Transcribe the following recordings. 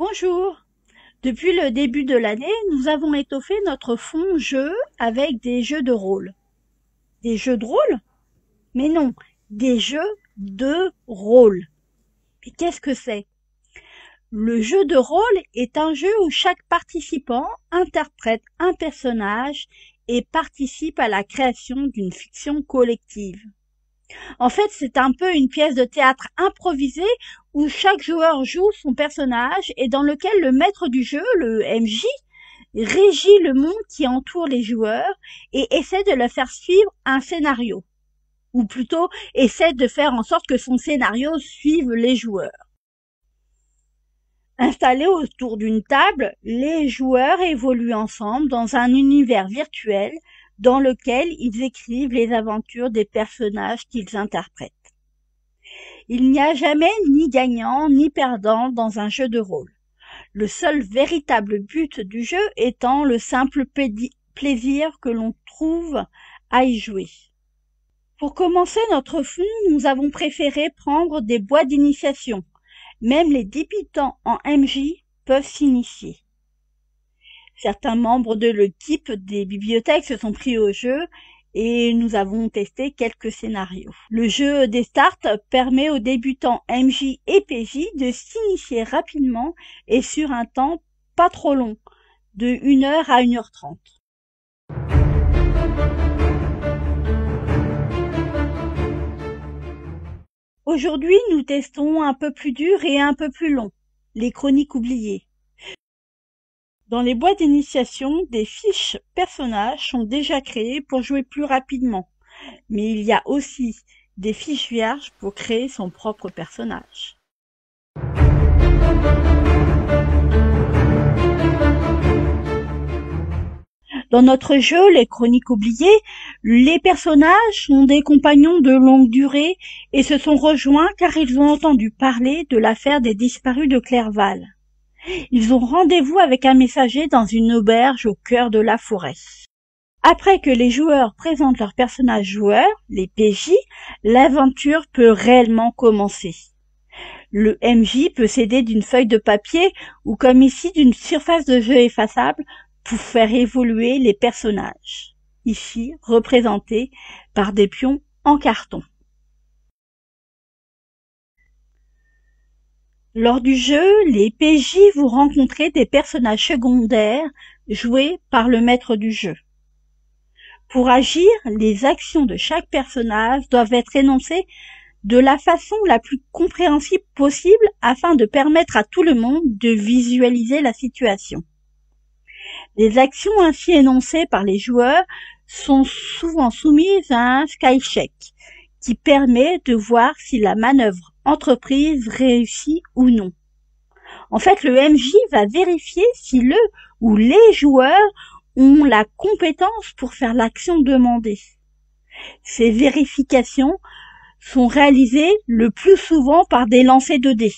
Bonjour! Depuis le début de l'année, nous avons étoffé notre fond jeu avec des jeux de rôle. Des jeux de rôle? Mais non, des jeux de rôle. Mais qu'est-ce que c'est? Le jeu de rôle est un jeu où chaque participant interprète un personnage et participe à la création d'une fiction collective. En fait, c'est un peu une pièce de théâtre improvisée où chaque joueur joue son personnage et dans lequel le maître du jeu, le MJ, régit le monde qui entoure les joueurs et essaie de leur faire suivre un scénario. Ou plutôt, essaie de faire en sorte que son scénario suive les joueurs. Installés autour d'une table, les joueurs évoluent ensemble dans un univers virtuel dans lequel ils écrivent les aventures des personnages qu'ils interprètent. Il n'y a jamais ni gagnant ni perdant dans un jeu de rôle. Le seul véritable but du jeu étant le simple plaisir que l'on trouve à y jouer. Pour commencer notre fond, nous avons préféré prendre des boîtes d'initiation. Même les débutants en MJ peuvent s'initier. Certains membres de l'équipe des bibliothèques se sont pris au jeu et nous avons testé quelques scénarios. Le jeu des starts permet aux débutants MJ et PJ de s'initier rapidement et sur un temps pas trop long, de 1h à 1h30. Aujourd'hui, nous testons un peu plus dur et un peu plus long, les chroniques oubliées. Dans les boîtes d'initiation, des fiches personnages sont déjà créées pour jouer plus rapidement, mais il y a aussi des fiches vierges pour créer son propre personnage. Dans notre jeu, les chroniques oubliées, les personnages sont des compagnons de longue durée et se sont rejoints car ils ont entendu parler de l'affaire des disparus de Clerval. Ils ont rendez-vous avec un messager dans une auberge au cœur de la forêt. Après que les joueurs présentent leurs personnages joueurs, les PJ, l'aventure peut réellement commencer. Le MJ peut s'aider d'une feuille de papier ou comme ici d'une surface de jeu effaçable pour faire évoluer les personnages, ici représentés par des pions en carton. Lors du jeu, les PJ vont rencontrer des personnages secondaires joués par le maître du jeu. Pour agir, les actions de chaque personnage doivent être énoncées de la façon la plus compréhensible possible afin de permettre à tout le monde de visualiser la situation. Les actions ainsi énoncées par les joueurs sont souvent soumises à un skycheck qui permet de voir si la manœuvre entreprise réussit ou non. En fait, le MJ va vérifier si le ou les joueurs ont la compétence pour faire l'action demandée. Ces vérifications sont réalisées le plus souvent par des lancers de dés.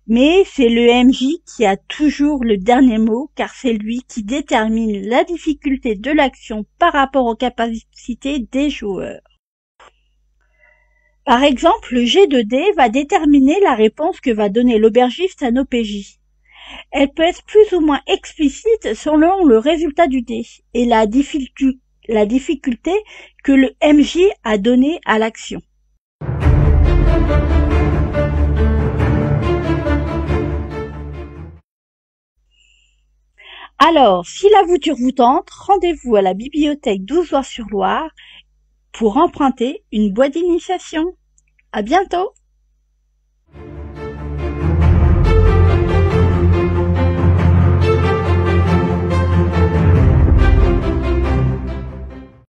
Mais c'est le MJ qui a toujours le dernier mot car c'est lui qui détermine la difficulté de l'action par rapport aux capacités des joueurs. Par exemple, le jet de dés va déterminer la réponse que va donner l'aubergiste à nos PJ. Elle peut être plus ou moins explicite selon le résultat du dé et la difficulté que le MJ a donnée à l'action. Alors, si l'aventure vous tente, rendez-vous à la bibliothèque d'Ozoir-sur-Loire pour emprunter une boîte d'initiation. À bientôt!